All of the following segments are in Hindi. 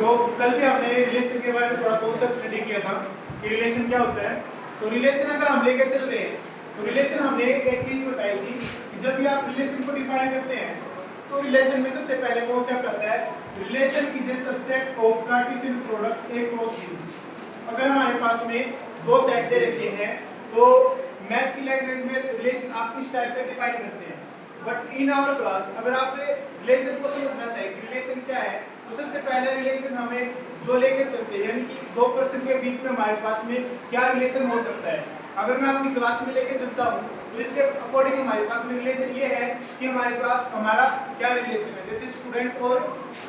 तो कल भी हमने रिलेशन के बारे में थोड़ा कॉन्सेप्ट स्टडी किया था कि रिलेशन क्या होता है। तो रिलेशन अगर हम लेके चल रहे हैं तो रिलेशन हमने एक चीज बताई थी कि जब भी आप रिलेशन को डिफाइन करते हैं तो रिलेशन में सबसे पहले कॉन्सेप्ट आता है relation is a subset of Cartesian product A cross B. अगर हमारे पास में दो सेट दे रखे हैं तो मैथ की लैंग्वेज में रिलेशन आप इस टाइप से डिफाइन करते हैं। बट इन आवर क्लास अगर आप रिलेशन को समझना चाहिए कि रिलेशन क्या है तो सबसे पहले रिलेशन हमें जो लेके चलते हैं यानी कि दो पर्सन के बीच में हमारे पास में क्या रिलेशन हो सकता है। अगर मैं अपनी क्लास में लेके चलता हूँ तो इसके अकॉर्डिंग हमारे पास में रिलेशन ये है कि हमारे पास हमारा क्या रिलेशन है। जैसे स्टूडेंट और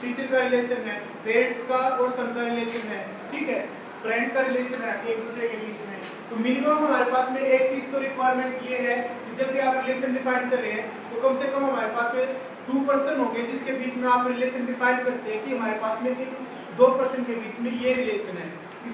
टीचर का रिलेशन है, पेरेंट्स का और सन का रिलेशन है, ठीक है, फ्रेंड का रिलेशन है एक दूसरे के बीच में। तो मिनिमम हमारे पास में एक चीज तो रिक्वायरमेंट ये है कि जब भी आप रिलेशन डिफाइन कर रहे हैं तो कम से कम हमारे पास में 2 पर्सन होंगे जिसके बीच में आप रिलेशन डिफाइन करते हैं कि हमारे पास में एक 2 पर्सन के बीच में ये रिलेशन है।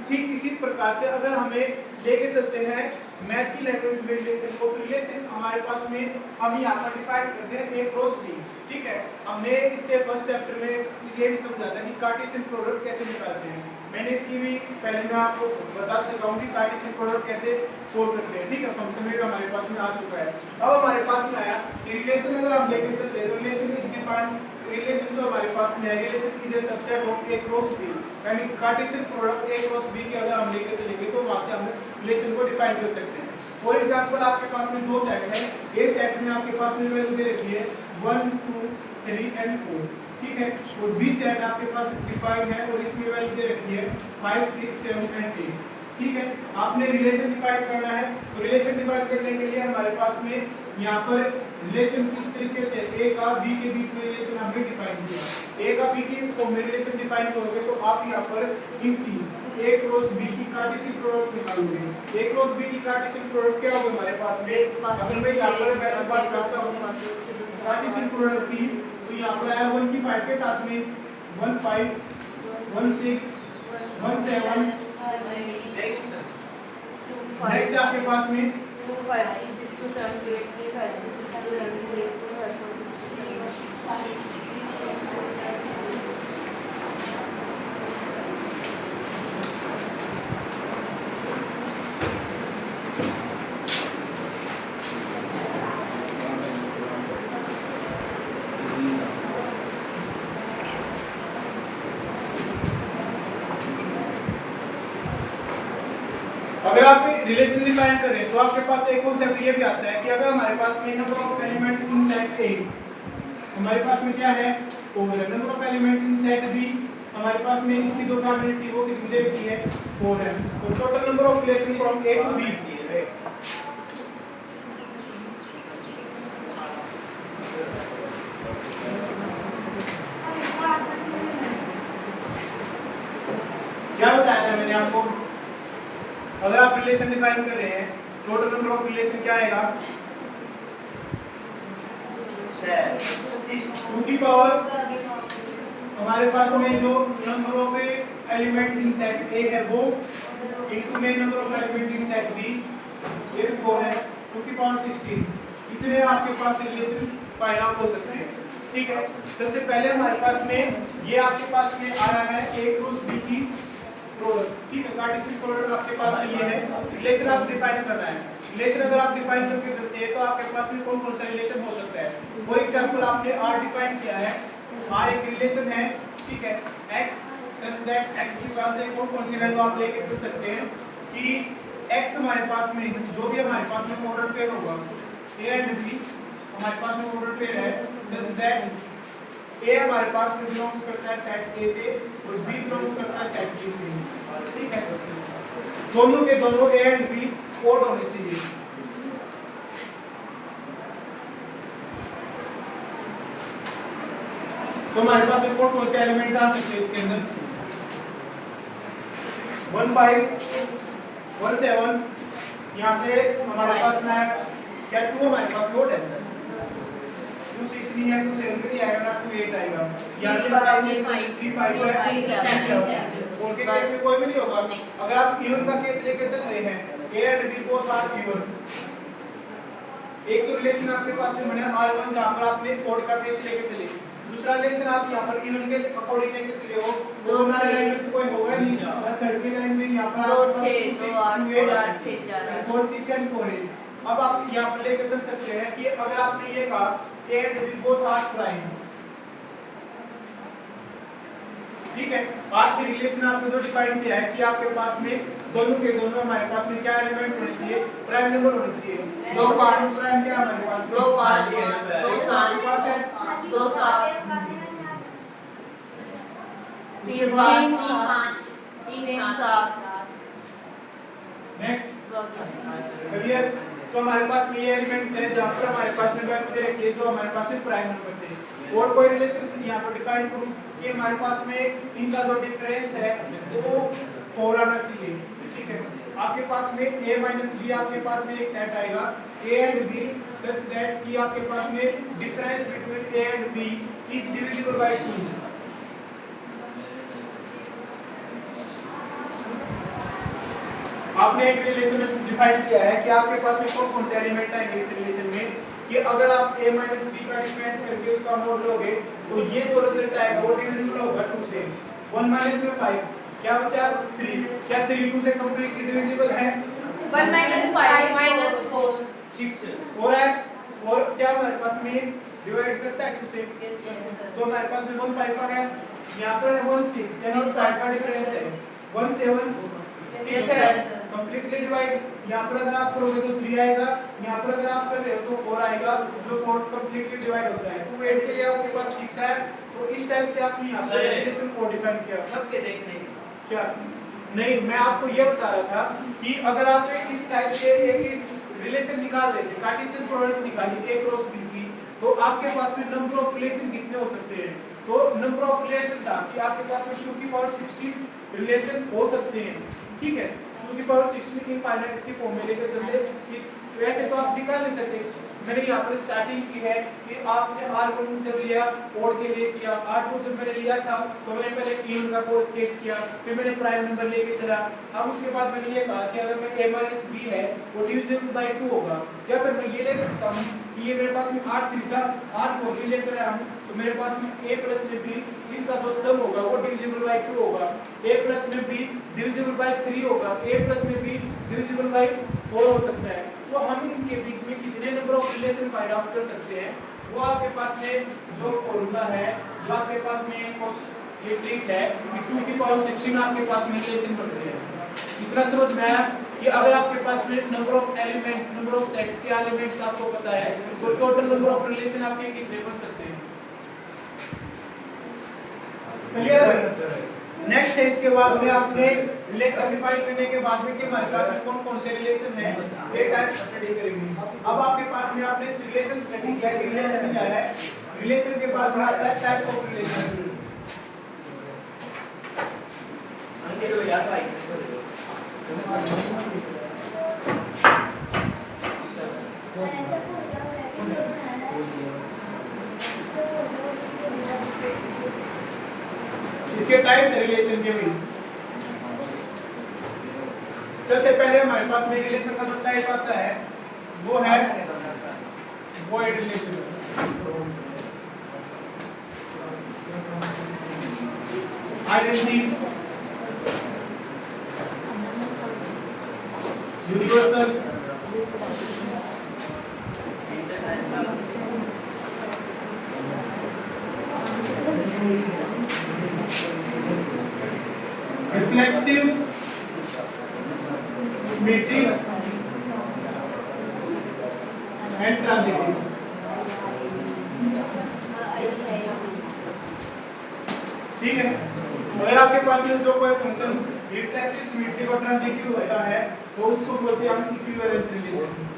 ठीक इसी प्रकार से अगर हमें लेके चलते हैं मैथ की लैंग्वेज में रिलेशन को, तो रिलेशन हमारे पास में हम यहाँ पर डिफाइन करते हैं ए क्रॉस बी, ठीक है। हमने इससे फर्स्ट चैप्टर में ये भी समझा था कि कार्टेशियन प्रोडक्ट कैसे निकालते हैं। मैंने इसकी भी पहले मैं आपको बता चुका हूँ कि कार्टेशियन प्रोडक्ट कैसे सोल्व करते हैं, ठीक है। फंक्शन में हमारे पास में आ चुका है। अब हमारे पास में आया कि रिलेशन अगर हम लेके चलते हैं तो रिलेशन इज डिफाइंड, रिलेशन जो हमारे पास में है रिलेशन की जो subset of A cross B यानी Cartesian product A cross B की अगर हम लेके चलेंगे तो वहां से हम रिलेशन को डिफाइन कर सकते हैं। फॉर एग्जांपल आपके पास में दो सेट है, ए सेट में आपके पास में वैल्यू दे रखी है 1 2 3 एंड 4, ठीक है। और बी सेट आपके पास डिफाइन है और इसमें वैल्यू दे रखी है 5 6 7 एंड 8, ठीक है। आपने रिलेशन डिफाइन करना है तो रिलेशन डिफाइन करने के लिए हमारे पास में यहाँ पर रिलेशन किस तरीके से ए का बी के बीच में रिलेशन हमने डिफाइन किया। ए का बी की फॉर्म में रिलेशन डिफाइन करोगे तो आप यहाँ पर इनकी ए क्रॉस बी की कार्टेशियन प्रोडक्ट निकालोगे। ए क्रॉस बी की कार्टेशियन प्रोडक्ट क्या होगा हमारे पास में, अगर मैं यहाँ पर वैल्यू बात करता हूँ कार्टेशियन प्रोडक्ट की तो यहाँ पर आया 1 की 5 के साथ में 1 5 1 6 1 7, नेक्स्ट आपके पास में 2 5 6 2 7 2 8 3 5 6 7 8 3 4 5 6 7 अगर आप रिलेशन डिफाइन करें तो आपके पास एक कॉन्सेप्ट ये भी आता है कि अगर हमारे पास में number of elements in set A हमारे पास में क्या है और number of elements in set B हमारे पास में इसकी जो प्रोबेबिलिटी वो कितनी दे रखी है 4 है। तो total number of relation from A to B क्या बताया था मैंने आपको। अगर आप रिलेशन डिफाइन कर रहे हैं टोटल नंबर ऑफ रिलेशन क्या आएगा 2 की पावर हमारे पास में जो number of elements in set A है वो इनटू में number of element in set B ये 4 है 2 की पावर 16। इतने आपके पास रिलेशन फाइंड आउट हो सकते हैं, ठीक है। सबसे पहले हमारे पास में ये आपके पास में आ रहा है ए क्रॉस बी की प्रोडक्ट, ठीक है। कार्टेशियन प्रोडक्ट आपके पास में ये है। रिलेशन आप डिफाइन करना है। रिलेशन अगर आप डिफाइन करके चलते हैं तो आपके पास में कौन कौन सा रिलेशन हो सकता है। फॉर एग्जांपल आपने आर डिफाइन किया है, आर एक रिलेशन है, ठीक है। एक्स सच दैट एक्स के पास एक कौन सी वैल्यू आप लेके चल सकते हैं कि एक्स हमारे पास में जो भी हमारे पास में ऑर्डर पेयर होगा ए एंड बी हमारे पास में ऑर्डर पेयर है सच दैट ए हमारे पास में बिलोंग्स करता है सेट ए से और बी बिलोंग्स करता है सेट बी से, ठीक है। दोनों के दोनों ए एंड बी कोड होने चाहिए। तो हमारे पास में कौन से एलिमेंट्स आ सकते हैं इसके अंदर 1 5 1 7 यहाँ पे हमारे पास में क्या 2 हमारे पास कोड है 2 6 नहीं है 2 7 नहीं आएगा ना 2 8 आएगा। यहाँ से बताइए 3 5 है 3 7 और के केस में कोई भी नहीं होगा। अगर आप इवन का केस लेके चल रहे हैं A and B both are even, एक तो रिलेशन आपके पास में बना R1 जहाँ पर आपने कोड का केस लेके चले दूसरा रिलेशन आप यहाँ पर इनके अकॉर्डिंग लेके चले हो तो 2 हमारा 6 लाइन में तो कोई होगा नहीं, और थर्ड की लाइन में यहाँ पर 2 आपके 6 2 पास 8 4 6 4 4 6 एंड 4 8। अब आप यहाँ पर लेके चल सकते हैं कि अगर आपने ये कहा A and B both are prime, ठीक है, आर्थ रिलेशन आपने जो डिफाइन किया है कि आपके पास में दोनों के दोनों हमारे पास में क्या एलिमेंट होने चाहिए, प्राइम नंबर होने चाहिए। 2 5 प्राइम क्या हमारे पास 2 5 2 हमारे 7 पास है 2 7 3 बाद 5 3 7 नेक्स्ट क्लियर। तो हमारे पास में ये एलिमेंट्स है जहाँ पर हमारे पास में वैल्यू दे रखी है जो हमारे पास में प्राइम नंबर थे, और कोई रिलेशन यहाँ पर डिफाइन करूँ कि हमारे पास में इनका जो डिफरेंस है वो 4 आना चाहिए, ठीक है। आपके पास में a माइनस बी आपके पास में एक सेट आएगा a and b such that कि आपके पास में difference between a and b is divisible by 2। आपने एक रिलेशन डिफाइन किया है कि आपके पास में कौन कौन से एलिमेंट आएंगे इस रिलेशन में कि अगर आप a माइनस b का डिफरेंस करके उसका मोड लोगे तो ये जो रिजल्ट आएगा वो डिविजिबल होगा 2 से। 1 माइनस में 5 क्या बचा 3, क्या 3 2 से कंप्लीटली डिविजिबल है? 1 minus 5 - 4 6 4 है, और क्या हमारे पास में डिवाइड करता है 2 से, yes sir तो हमारे पास में 1 5 आ गया, यहाँ पर है 1 6 यानी No, sir. 5 का डिफरेंस है 1 7 Yes, 6 है sir. Completely divide. यहाँ पर अगर आप करोगे तो 3 आएगा, यहाँ पर अगर आप कर रहे हो तो 4 आएगा, जो 4 कंप्लीटली डिवाइड होता है। तो 8 के लिए आपके पास 6 है, तो इस टाइप से आपने यहाँ पर रिलेशन को डिफाइन किया। सबके देखने क्या नहीं, मैं आपको ये बता रहा था कि अगर आप इस टाइप से एक रिलेशन निकाल लेते, कार्टेशियन प्रोडक्ट निकाली a क्रॉस b की, तो आपके पास में नंबर ऑफ रिलेशन कितने हो सकते हैं? तो नंबर ऑफ रिलेशन था कि आपके पास में 2 की पावर 16 रिलेशन हो सकते हैं, ठीक है। 2 की पावर 16 इनफाइनाइट की फॉर्म में लेकर चलते कि वैसे तो आप निकाल नहीं सकते। मैंने यहाँ पर स्टार्टिंग की है कि आपने r1 जब लिया कोड के लिए किया, r2 जब मैंने लिया था तो मैंने पहले इवन का कोड केस किया, फिर मैंने प्राइम नंबर लेके चला। अब उसके बाद मैंने ये कहा कि अगर मैं a माइनस b है वो डिविजिबल बाय 2 होगा, या फिर मैं ये ले सकता हूँ कि ये मेरे पास में r3 था, r4 भी लेकर आया हूँ, तो मेरे पास में a प्लस में b इनका जो सम होगा वो डिविजिबल बाय 2 होगा, a प्लस में b डिविजिबल बाय 3 होगा, a प्लस में b डिविजिबल बाय 4 हो सकता है। तो हम इनके बीच में कितने number of relation find out कर सकते हैं, वो आपके पास में जो फॉर्मूला है, जो आपके पास में ये ट्रिक है कि 2 की पावर 16 आपके पास में रिलेशन बनते हैं। इतना समझ में आया कि अगर आपके पास में number of elements, number of sets के एलिमेंट्स आपको पता है तो टोटल नंबर ऑफ रिलेशन आपके कितने बन सकते हैं। क्लियर? नेक्स्ट है इसके बाद में आपने रिलेशन डिफाइन करने के बाद में कि हमारे पास में कौन कौन से रिलेशन है ये टाइप स्टडी करेंगे। अब आपके पास में आपने रिलेशन स्टडी किया है, रिलेशन क्या है, रिलेशन के बाद में आता है टाइप ऑफ रिलेशन। अंकित को याद आई इसके टाइप्स है रिलेशन के भी। सबसे पहले हमारे पास में रिलेशन का जो टाइप आता है वो है void relation, identity, universal, reflexive, symmetric and transitive. ठीक है, अगर आपके पास में जो कोई फंक्शन रिफ्लेक्सिव, सिमेट्रिक और ट्रांजिटिव होता है तो उसको बोलते हैं हम इक्विवेलेंस रिलेशन।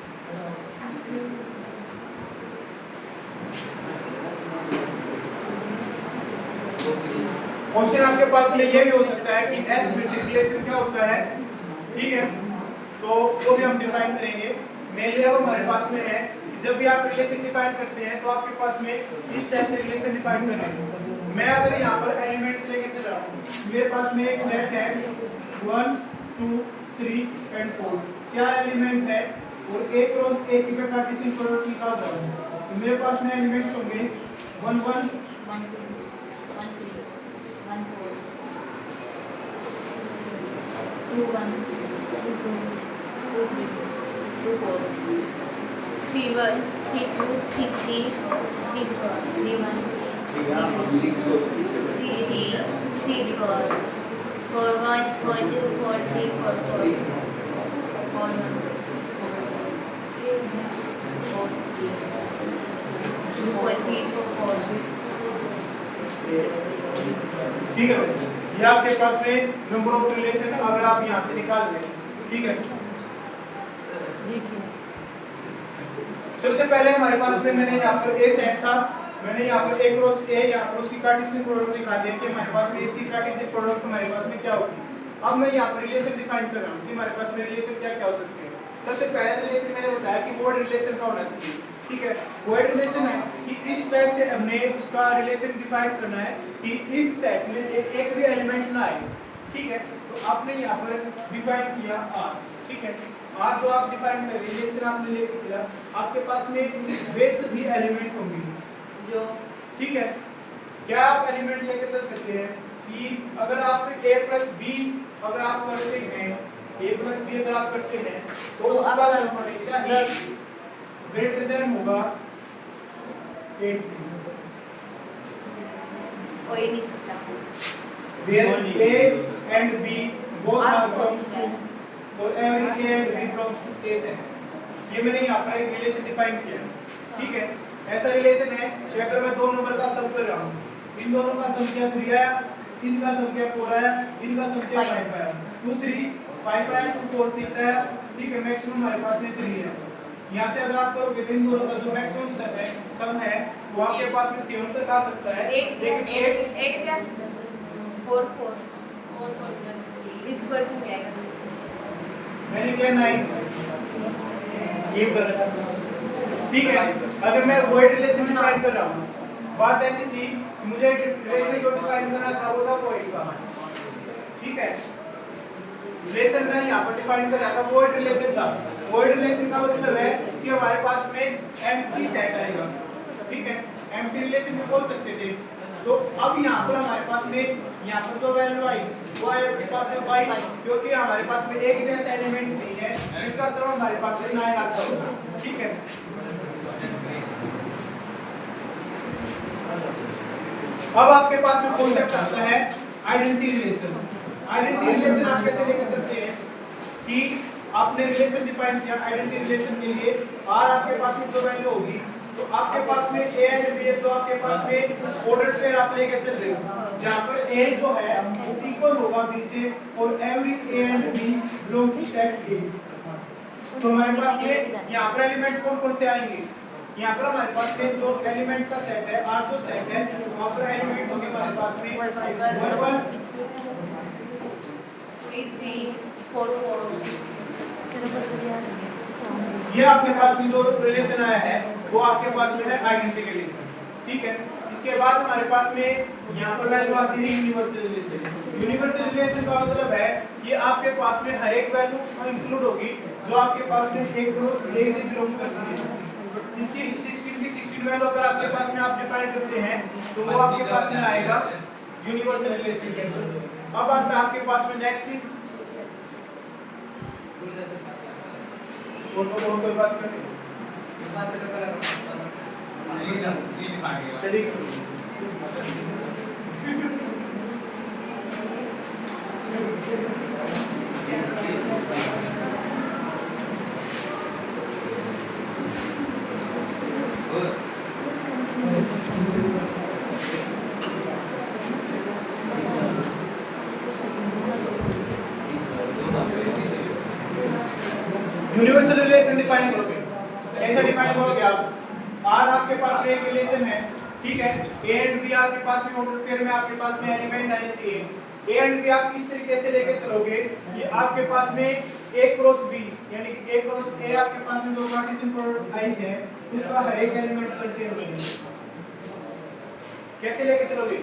क्वेश्चन आपके पास में ये भी हो सकता है कि एस सिमेट्रिक रिलेशन क्या होता है, ठीक है, तो वो भी हम डिफाइन करेंगे। मेनली अब हमारे पास में है जब भी आप रिलेशन डिफाइन करते हैं तो आपके पास में इस टाइप से रिलेशन डिफाइन कर रहे हैं। मैं अगर यहाँ पर एलिमेंट्स लेके चल रहा हूँ, मेरे पास में एक सेट है 1 2 3 एंड 4, 4 एलिमेंट है और a क्रॉस a की मैं कार्टेशियन प्रोडक्ट निकाल रहा हूँ, तो मेरे पास में एलिमेंट्स होंगे 1 1 1 2 1 3 1 4 2 1 2 2 2 3 2 4 3 1 3 2 3 3 3 4 3 1 3 3 3 4 4 1 4 2 4 3 4 4 4 1 ठीक है भाई, ये आपके पास में नंबर ऑफ रिलेशन अगर आप यहाँ से निकाल लें, ठीक है। सबसे पहले हमारे पास में मैंने यहाँ पर ए सेट था, मैंने यहाँ पर ए क्रॉस ए यहाँ पर उसकी कार्टेशियन प्रोडक्ट निकाल दिया कि हमारे पास में इसकी कार्टेशियन प्रोडक्ट हमारे पास में क्या होगी। अब मैं यहाँ पर रिलेशन डिफाइन कर रहा हूँ कि हमारे पास में रिलेशन क्या क्या हो सकते हैं। सबसे पहला रिलेशन मैंने बताया कि वर्ड रिलेशन का होना चाहिए, ठीक है। वर्ड रिलेशन है कि इस टाइप से हमने उसका रिलेशन डिफाइन करना है कि इस सेट में से एक भी एलिमेंट ना आए, ठीक है। तो आपने यहाँ पर डिफाइन किया आर, ठीक है। आर जो आप डिफाइन कर रिलेशन आपने लेके चला, आपके पास में बेस भी एलिमेंट होंगे जो, ठीक है। क्या आप एलिमेंट लेके चल सकते हैं कि अगर आप a प्लस बी अगर आप करते हैं, a प्लस बी अगर आप करते हैं तो उसका हमेशा ही ग्रेटर देन होगा 8 से, हो ही नहीं सकता। where a and b both are belongs to और every a and b belongs to a से। ये मैंने यहाँ पर एक रिलेशन डिफाइन किया, ठीक है। ऐसा रिलेशन है कि अगर मैं दो नंबर का सम कर रहा हूँ, इन दोनों का सम किया 3 आया, इनका सम किया 4 आया, इनका सम किया 5 आया, 2 3 5 आया, 2 4 6 आया, ठीक है। मैक्सिमम हमारे पास में 3 है। यहाँ से अगर आप करोगे तो इन दोनों का जो मैक्सिमम सम है वो आपके पास में 7 तक आ सकता है, लेकिन 8 क्या सकता है सर? 4 4 प्लस इस पर टू क्या आएगा? मैंने क्या 9 ये कर रहा था, ठीक है। अगर मैं वर्ड रिलेशन डिफाइन कर रहा हूँ, बात ऐसी थी कि मुझे रिलेशन जो डिफाइन करना था वो था वर्ड का, ठीक है। रिलेशन मैं यहाँ पर डिफाइन कर रहा था वर्ड रिलेशन था। वर्ड रिलेशन का मतलब है कि हमारे पास में एम्प्टी सेट आएगा, ठीक है। एम्प्टी रिलेशन भी बोल सकते थे। तो अब यहाँ पर हमारे पास में यहाँ पर जो वैल्यू आई वो है आपके पास में 5, क्योंकि हमारे पास में एक जैसा एलिमेंट नहीं है, इसका सम हमारे पास में 9 आता होगा, ठीक है। अब आपके पास में कॉन्सेप्ट आता है आइडेंटिटी रिलेशन। आइडेंटिटी रिलेशन आप कैसे लेकर चलते हैं कि आपने रिलेशन डिफाइन किया आइडेंटिटी रिलेशन के लिए, आर आपके पास में जो वैल्यू होगी तो आपके पास में ए एंड बी है, तो आपके पास में ऑर्डर पेयर आप लेके चल रहे हो, जहाँ पर ए जो है वो इक्वल होगा बी से और every A and B belong to set A. तो हमारे पास में यहाँ पर एलिमेंट कौन कौन से आएंगे, यहाँ पर हमारे पास में जो एलिमेंट का सेट है आर जो सेट है वहाँ पर एलिमेंट होंगे हमारे पास में 1 3 3 4 4 ये आपके पास में जो रिलेशन आया है वो आपके पास में है आइडेंटिटी रिलेशन, ठीक है। इसके बाद हमारे पास में यहाँ पर वैल्यू आती है यूनिवर्सल रिलेशन। यूनिवर्सल रिलेशन का मतलब है कि आपके पास में हर एक वैल्यू इंक्लूड होगी जो आपके पास में एक क्रॉस ए से बिलोंग करती है। इसकी 16 की 16 वैल्यू अगर आपके पास में आप डिफाइन करते हैं तो वो आपके पास में आएगा यूनिवर्सल रिलेशन। अब आता है आपके पास में नेक्स्ट और कोई बात करें स्टडी यूनिवर्सल रिलेशन डिफाइन करोगे। कैसे डिफाइन करोगे आप? आर आपके पास में एक रिलेशन है, ठीक है। ए एंड बी आपके पास में ऑर्डर पेयर में आपके पास में एलिमेंट आने चाहिए। ए एंड बी आप इस तरीके से लेके चलोगे कि आपके पास में ए क्रॉस बी यानी कि ए क्रॉस ए आपके पास में जो कार्टेशियन प्रोडक्ट आई है उसका हर एक एलिमेंट चलते होंगे। कैसे लेके चलोगे?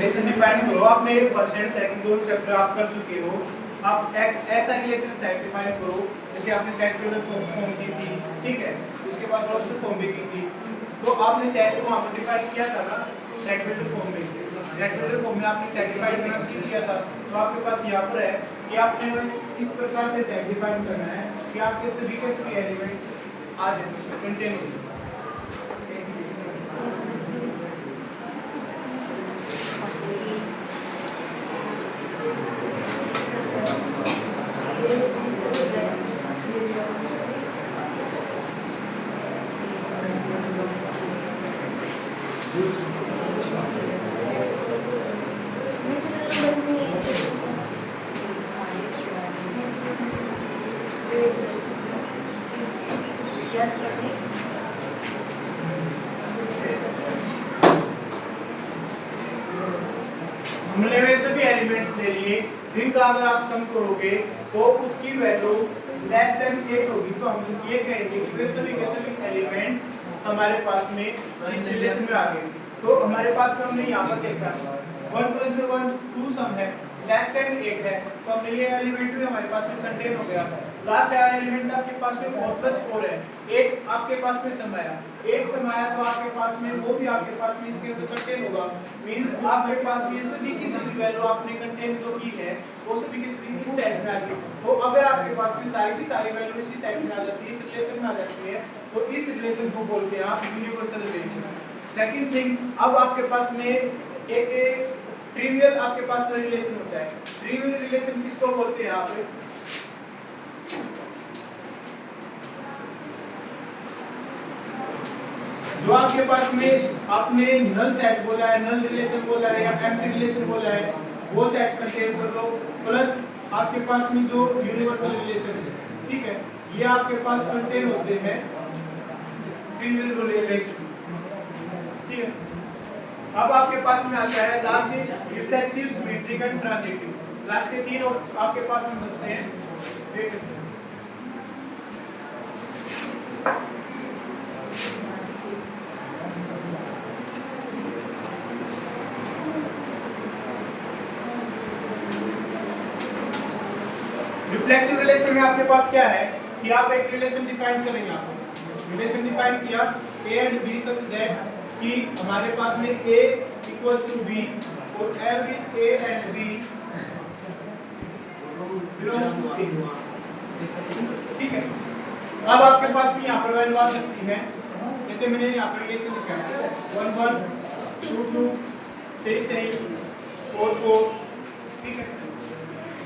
रिलेशन डिफाइन करो। आपने फर्स्ट एंड सेकंड दोनों चैप्टर आप कर चुके हो। आप एक ऐसा रिलेशन सेट डिफाइन करो जैसे आपने सेट टेबल फॉर्म की थी, ठीक है, उसके बाद रोस्टर फॉर्म भी की थी। तो आपने सेट को वहां पर डिफाइन किया था ना सेट टेबल फॉर्म में। सेट टेबल फॉर्म में आपने सेट डिफाइन करना सीख लिया था। तो आपके पास यहाँ पर है कि आपने बस इस प्रकार से सेट डिफाइन करना है कि आपके सभी के सभी एलिमेंट्स आ जाए उसमें कंटेन हो जाए। हमने वे सभी एलिमेंट्स ले लिए जिनका अगर आप सम करोगे तो उसकी वैल्यू लेस देन 8 होगी। तो हम ये कहेंगे कि वे सभी के सभी एलिमेंट्स हमारे पास में इस रिलेशन में आ गए। तो हमारे पास में हमने यहाँ पर देखा 1 + 1 2 सम है लेस देन 8 है। तो हमने ये एलिमेंट भी हमारे पास में कंटेन हो गया। लास्ट एलिमेंट आपके पास में 4 + 4 है 8 आपके पास में समाया 8 समाया तो आपके पास में वो भी आपके पास में इसके अंदर कंटेन होगा। मींस आपके पास में सभी की सभी वैल्यू आपने कंटेन जो की है वो सभी की सभी इस सेट में आ गई। तो अगर आपके पास में सारी की सारी वैल्यू इसी सेट में आ जाती है इस रिलेशन में आ जाती है तो इस रिलेशन को बोलते हैं आप यूनिवर्सल रिलेशन। सेकंड थिंग, अब आपके पास में एक ट्रिवियल आपके पास में रिलेशन होता है। ट्रिवियल रिलेशन किसको बोलते हैं आप? जो आपके पास में आपने नल सेट बोला है, नल रिलेशन बोला है या एम्प्टी रिलेशन बोला है वो सेट कंटेन कर लो प्लस आपके पास में जो यूनिवर्सल रिलेशन है, ठीक है, ये आपके पास कंटेन होते हैं ट्रिवियल रिलेशन, ठीक है। अब आपके पास में आता है लास्ट में reflexive, symmetric and transitive. Last के तीन आपके पास में बचते हैं। रिफ्लेक्सिव रिलेशन में आपके पास क्या है कि आप एक रिलेशन डिफाइन करेंगे। आप रिलेशन डिफाइन किया A and B such that कि हमारे पास में A इक्वल्स टू B और every A and B belongs to A, ठीक है। अब आपके पास भी यहाँ पर वैल्यू आ सकती है जैसे मैंने यहाँ पर रिलेशन लिखा है 1 1 2 2 3 3 4 4, ठीक है,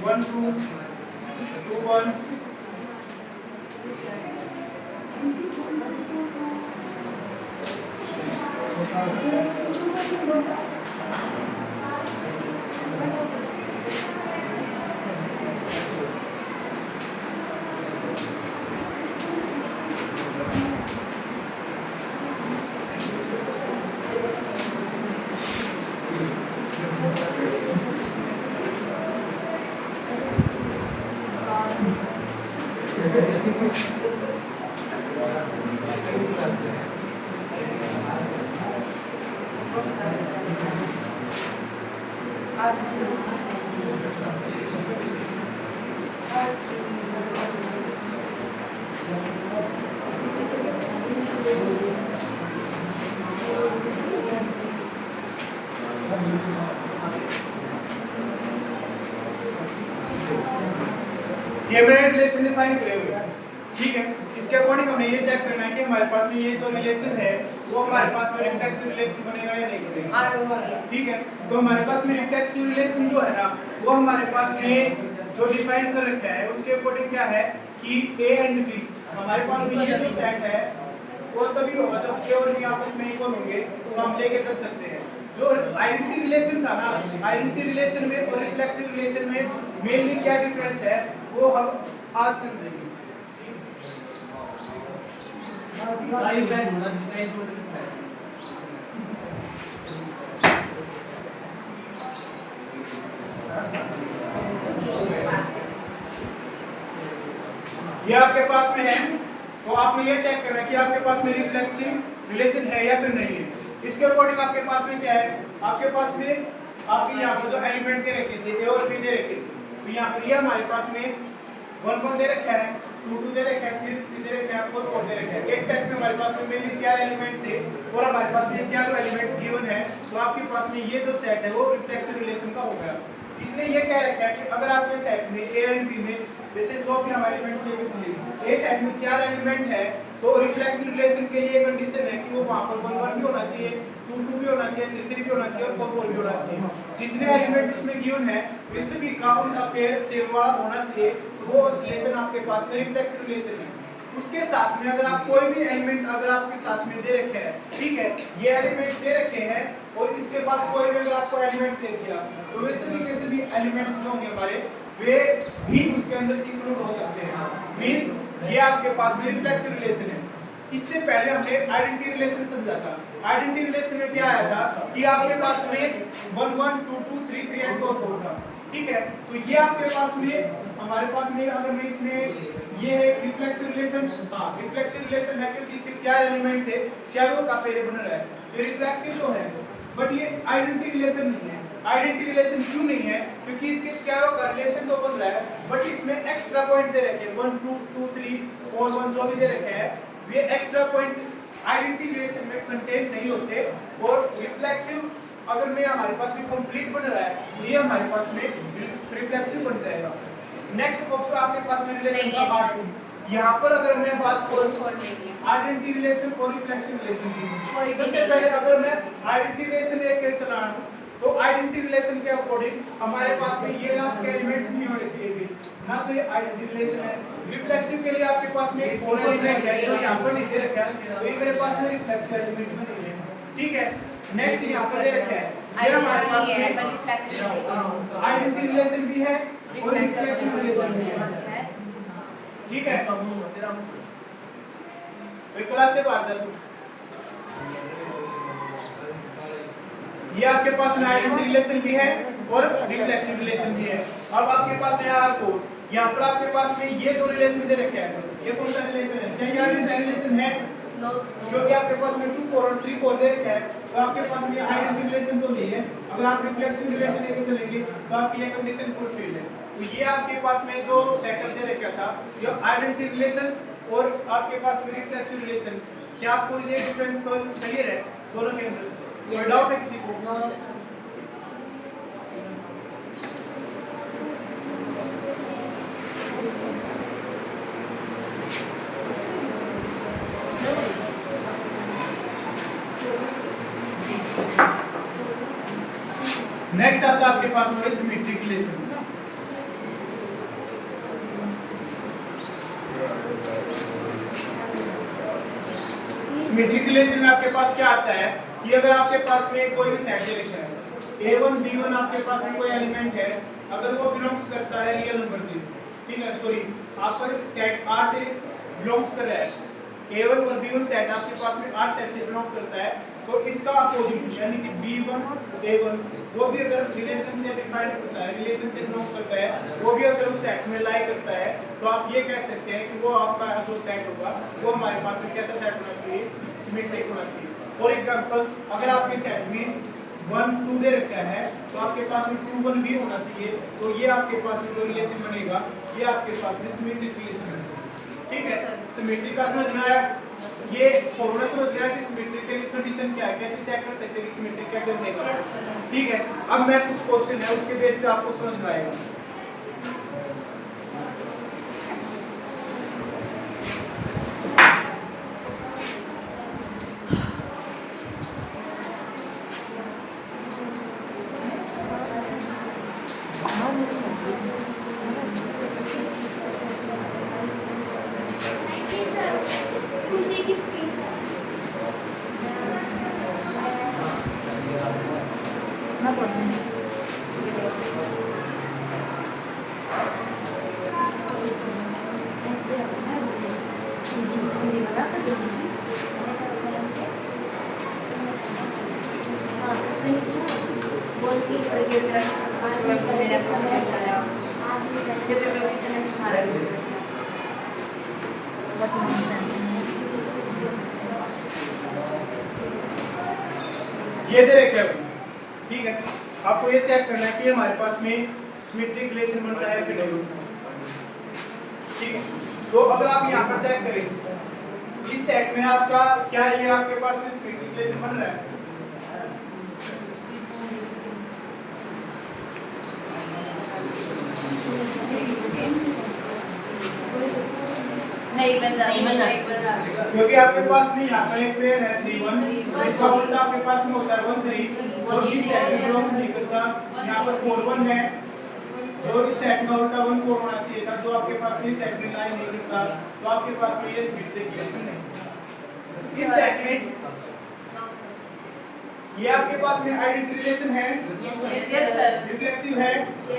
1 2 2 1 ये मैंने रिलेशन डिफाइन करे हुए हैं, ठीक है। इसके अकॉर्डिंग हमें ये चेक करना है कि हमारे पास में ये जो रिलेशन है वो हमारे पास में रिफ्लेक्सिव रिलेशन बनेगा या नहीं बनेगा, ठीक है। तो हमारे पास में रिफ्लेक्सिव रिलेशन जो है ना वो हमारे पास में जो डिफाइन कर रखा है उसके अकॉर्डिंग क्या है कि A एंड B हमारे पास में ये जो सेट है वो तभी होगा जब A और B आपस में इक्वल होंगे तो हम लेके चल सकते हैं। जो आइडेंटिटी रिलेशन था ना, आइडेंटिटी रिलेशन में और रिफ्लेक्सिव रिलेशन में मेनली क्या डिफरेंस है वो हम आज समझेंगे। ये आपके पास में है तो आपने ये चेक करना है कि आपके पास में रिफ्लेक्सिव रिलेशन है या फिर नहीं है। इसके अकॉर्डिंग आपके पास में क्या है, आपके पास में आपके यहाँ पर जो एलिमेंट दे रखे थे ए और बी दे रखे थे, तो यहाँ पर ये हमारे पास में 1 1 दे रखा है, 2 2 दे रखा है, 3 3 दे रखा है, 4 4 दे रखा है। एक सेट में हमारे पास में मेनली 4 एलिमेंट थे और हमारे पास में ये चारों एलिमेंट गिवन है, तो आपके पास में ये जो सेट है वो रिफ्लेक्शन रिलेशन का हो गया। इसने ये कह रखा है कि अगर आपके सेट में ए एंड बी में जैसे जो भी हम एलिमेंट्स लेके चलेंगे, ए सेट में 4 एलिमेंट है तो रिफ्लेक्शन रिलेशन के लिए कंडीशन है कि वो वहां पर 1 1 भी होना चाहिए, 2 2 भी होना चाहिए, 3 3 भी होना चाहिए और 4 4 भी होना चाहिए। जितने एलिमेंट उसमें गिवन है इससे भी काउंट अ पेयर सेम वाला होना चाहिए, तो वो रिलेशन आपके पास में रिफ्लेक्शन रिलेशन है। उसके साथ में अगर आप कोई भी एलिमेंट अगर आपके साथ में दे रखे हैं, ठीक है, ये एलिमेंट दे रखे हैं और इसके बाद कोई भी अगर आपको एलिमेंट दे दिया तो वैसे तरीके से भी एलिमेंट जो होंगे हमारे वे भी उसके अंदर इंक्लूड हो सकते हैं। मींस ये आपके पास में रिफ्लेक्शन रिलेशन है। इससे पहले हमने आइडेंटिटी रिलेशन समझा था। आइडेंटिटी रिलेशन में क्या आया था कि आपके पास में 1 1 2 2 3 3 एंड 4 4 था, ठीक है। तो ये आपके पास में हमारे पास में अगर मैं इसमें ये है रिफ्लेक्शन रिलेशन, हां रिफ्लेक्शन रिलेशन है क्योंकि इसके 4 एलिमेंट थे, चारों का पेयर बन रहा है, ये रिफ्लेक्शन तो है, बट ये आइडेंटिटी रिलेशन नहीं है। आइडेंटिटी रिलेशन क्यों नहीं है? क्योंकि इसके चारों का रिलेशन तो बन रहा है बट इसमें एक्स्ट्रा पॉइंट दे रखे हैं 1 2 2 3 4 1 जो भी दे रखे हैं, ये एक्स्ट्रा पॉइंट आइडेंटिटी रिलेशन में कंटेन नहीं होते। और रिफ्लेक्सिव अगर में हमारे पास में कंप्लीट बन रहा है तो ये हमारे पास में रिफ्लेक्सिव बन जाएगा। नेक्स्ट ऑप्शन आपके पास में रिलेशन का पार्ट 2। यहाँ पर अगर मैं बात करूं आइडेंटिटी रिलेशन और रिफ्लेक्शन रिलेशन की, सबसे पहले अगर मैं आइडेंटिटी रिलेशन लेके चला रहा हूं तो आइडेंटिटी रिलेशन के अकॉर्डिंग हमारे पास में ये आपके एलिमेंट नहीं होने चाहिए ना, तो ये आइडेंटिटी रिलेशन है। रिफ्लेक्सिव के लिए आपके पास में 4 एलिमेंट है जो यहाँ पर नहीं दे रखा है, तो ये मेरे पास में रिफ्लेक्सिव एलिमेंट नहीं है, ठीक है। नेक्स्ट यहाँ पर दे रखा है ये हमारे पास में आइडेंटिटी रिलेशन भी है और रिफ्लेक्सिव रिलेशन भी है, ठीक है। क्लास से बात कर, ये आपके पास में आइडेंटिटी रिलेशन भी है और रिफ्लेक्सिव रिलेशन भी है। अब आपके पास है R4, यहाँ पर आपके पास में ये जो रिलेशन दे रखे हैं ये कौन सा रिलेशन है? क्या ये आइडेंटिटी रिलेशन है? क्योंकि आपके पास में 2 4 और 3 4 दे रखा है, तो आपके पास में आइडेंटिटी रिलेशन तो नहीं है। अगर आप रिफ्लेक्सिव रिलेशन लेके चलेंगे तो आपकी ये कंडीशन फुलफिल है। तो ये आपके पास में जो सेटअप दे रखा था ये आइडेंटिटी रिलेशन और आपके पास में रिफ्लेक्सिव रिलेशन, क्या आपको ये डिफरेंस क्लियर है दोनों के अंदर? कोई डाउट है किसी को? नो नेक्स्ट आता है आपके पास में सिमेट्रिक रिलेशन। सिमेट्रिक रिलेशन में आपके पास क्या आता है कि अगर आपके पास में कोई भी सेट दे रखा है A1 B1 आपके पास में कोई एलिमेंट है, अगर वो बिलोंग्स करता है रियल नंबर के, ठीक है, सॉरी आपका सेट R से बिलोंग्स कर रहा है, A1 और B1 सेट आपके पास में R सेट से बिलोंग करता है, तो इसका अपोजिट यानी कि B1 A1 वो भी अगर रिलेशन से डिफाइन करता है, रिलेशन से बिलोंग करता है, वो भी अगर उस सेट में लाई करता है, तो आप ये कह सकते हैं कि वो आपका जो सेट होगा वो हमारे पास में कैसा सेट होना चाहिए? सिमेट्रिक होना चाहिए। फॉर एग्जांपल अगर आपके सेट में 1 2 दे रखा है तो आपके पास में 2 1 भी होना चाहिए, तो ये आपके पास में जो रिलेशन बनेगा ये आपके पास में सिमेट्रिक रिलेशन है, ठीक है। सिमेट्रिक का समझ में आया? ये फॉर्मूला समझ गया कि सिमेट्रिक की कंडीशन क्या है, कैसे चेक कर सकते हैं कि सिमेट्रिक कैसे बनेगा, ठीक है। अब मैं कुछ क्वेश्चन है उसके बेस पे आपको समझ में आएगा। खुशी किसकी? मैं बोलूँ बोलती पड़ी मेरा What nonsense. ये दे रखे हैं, ठीक है। आपको ये चेक करना है कि हमारे पास में सिमेट्रिक रिलेशन बनता है कि नहीं। ठीक है, तो अगर आप यहाँ पर चेक करें इस सेट में आपका क्या ये आपके पास में सिमेट्रिक रिलेशन बन रहा है? नहीं बन रहा क्योंकि आपके पास में यहाँ पर एक पेयर है 3 1, इसका उल्टा आपके पास में होता है 1 3, और इस सेट में जो हम निकलता यहाँ पर 4 1 है, जो इस सेट का उल्टा 1 4 होना चाहिए था, जो आपके पास में इस सेट में लाइन नहीं निकलता, तो आपके पास में ये सिमेट्रिक रिलेशन नहीं। इस सेट में ये आपके पास में आइडेंटिटी रिलेशन है, यस सर रिफ्लेक्सिव है,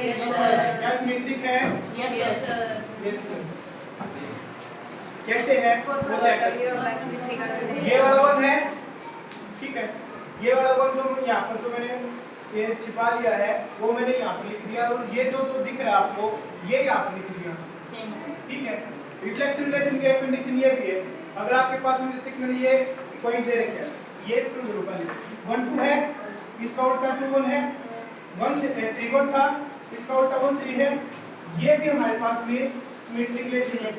यस सर या सिमेट्रिक है, यस सर यस सर। कैसे है वो चेक करें। ये वाला वन है, ठीक है, ये वाला वन जो यहाँ पर जो मैंने ये छिपा दिया है वो मैंने यहाँ पर लिख दिया, और ये जो जो दिख रहा है आपको ये यहाँ पर लिख दिया, ठीक है। रिफ्लेक्सिव रिलेशन की एक कंडीशन ये भी है, अगर आपके पास में जैसे कि मैंने ये पॉइंट दे रखा है, ये सुन लो पहले 1 2 है, इसका उल्टा 2 1 है, 1 3 1 था, इसका उल्टा 1 3 है, ये भी हमारे पास में सिमेट्रिक रिलेशन है।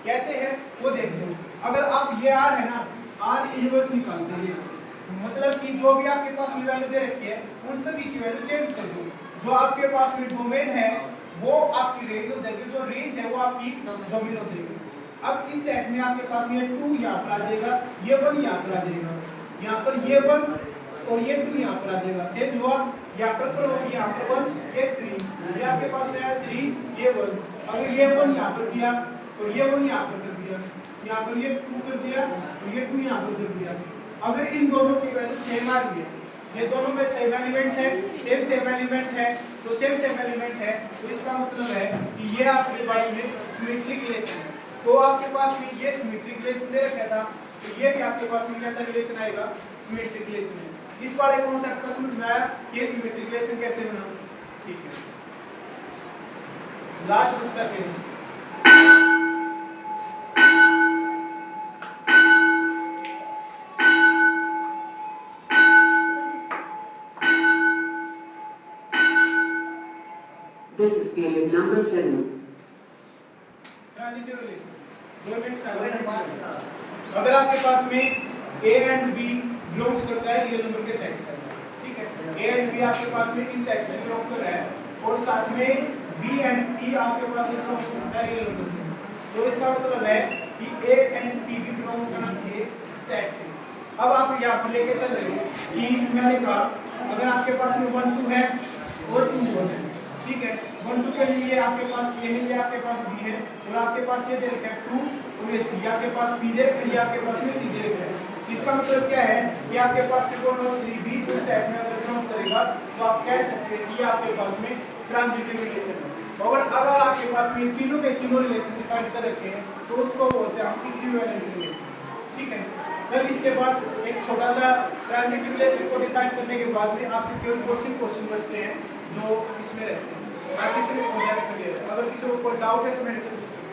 कैसे है वो देखते हैं। अगर आप ये आर है ना, आर इनवर्स निकालते हैं, मतलब कि जो भी आपके पास में वैल्यू दे रखी है उन सभी की वैल्यू चेंज कर दो, जो आपके पास में डोमेन है वो आपकी रेंज हो जाएगी, जो रेंज है वो आपकी डोमेन हो जाएगी। अब इस सेट में आपके पास में 2 यहाँ पर आ जाएगा, ये 1 यहाँ पर आ जाएगा, यहाँ पर ये 1 और ये 2 यहाँ पर आ जाएगा, चेंज हुआ, यहाँ पर करो यहाँ पर 1 ये 3, ये आपके पास में आया 3 ये 1, अगर ये 1 यहाँ पर दिया और ये 1 यहाँ पर कर दिया, यहाँ पर ये 2 कर दिया और ये 2 यहाँ पर कर दिया। अगर इन दोनों की वैल्यू सेम आ रही है, ये दोनों में सेम एलिमेंट है, सेम एलिमेंट है, तो सेम एलिमेंट है, तो इसका मतलब है कि ये आपके पास में सिमेट्रिक रिलेशन है। तो आपके पास में ये सिमेट्रिक रिलेशन दे रखा था, तो ये भी आपके पास में कैसा रिलेशन आएगा? सिमेट्रिक रिलेशन है। इस वाले कॉन्सेप्ट का समझ में आया ये सिमेट्रिक रिलेशन कैसे बना? ठीक है, लास्ट पुस्तक है This is period number 7. Transitive relation. अगर आपके पास में A एंड B बिलोंग्स करता है रियल नंबर के सेट से, ठीक है, A एंड B आपके पास में इस सेट से बिलोंग कर रहा है, और साथ में B एंड C आपके पास में बिलोंग्स करता है रियल नंबर से, तो इसका मतलब है कि A एंड C भी बिलोंग्स करना चाहिए सेट से। अब आप यहाँ पर लेके चल रहे हो कि मैंने कहा अगर आपके पास में 1 2 है और 2 1 है, ठीक है, 1 2 के लिए आपके पास ये है, ये आपके पास B है, और आपके पास ये दे रखा है 2 और ये C, आपके पास B दे रखा है, ये आपके पास में C दे रखा है। इसका मतलब क्या है कि आपके पास में 1 और 3 भी उस सेट में अगर काउंट करेगा तो आप कह सकते हैं कि ये आपके पास में ट्रांजिटिव रिलेशन है। और अगर आपके पास में तीनों के तीनों रिलेशन डिफाइन कर रखे हैं तो उसको बोलते हैं हम इक्विवेलेंस रिलेशन, ठीक है। फिर इसके बाद एक छोटा सा ट्रांजिटिव रिलेशन को डिफाइन करने के बाद में आपके केवल क्वेश्चन बचते हैं जो इसमें रहते हैं, बाकी सिर्फ कॉन्सेप्ट क्लियर है। अगर किसी को कोई डाउट है तो मेरे से पूछ सकते हैं।